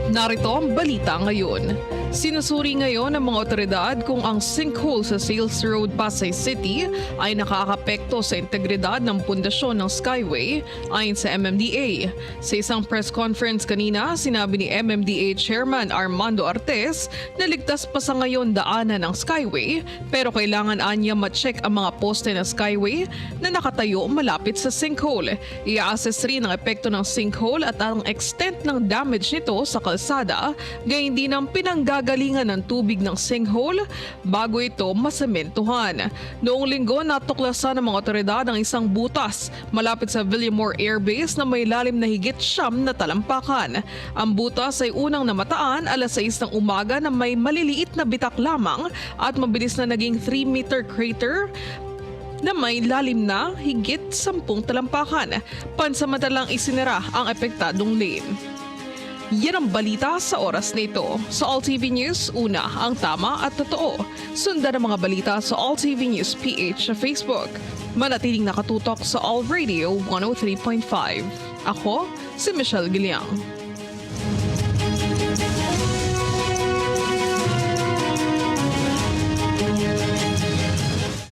Narito ang balita ngayon. Sinusuri ngayon ng mga otoridad kung ang sinkhole sa Sales Road, Pasay City ay nakakapekto sa integridad ng pundasyon ng Skyway ayon sa MMDA. Sa isang press conference kanina, sinabi ni MMDA Chairman Armando Artes na ligtas pa sa ngayon daanan ng Skyway pero kailangan anya ma-check ang mga poste ng Skyway na nakatayo malapit sa sinkhole. I-assess rin ang epekto ng sinkhole at ang extent ng damage nito sa kalsada, gayon din ang pinanggagalingan ng tubig ng sinkhole bago ito masementuhan. Noong linggo, natuklasan ng mga otoridad ang isang butas malapit sa Villamor Air Base na may lalim na higit 9 na talampakan. Ang butas ay unang namataan alas 6 ng umaga na may maliliit na bitak lamang at mabilis na naging 3-meter crater na may lalim na higit 10 talampakan. Pansamantalang isinara ang epektadong lane. Yan ang balita sa oras na ito. Sa All TV News, una ang tama at totoo. Sundan ang mga balita sa All TV News PH sa Facebook. Manatiling nakatutok sa All Radio 103.5. Ako si Michelle Giliang.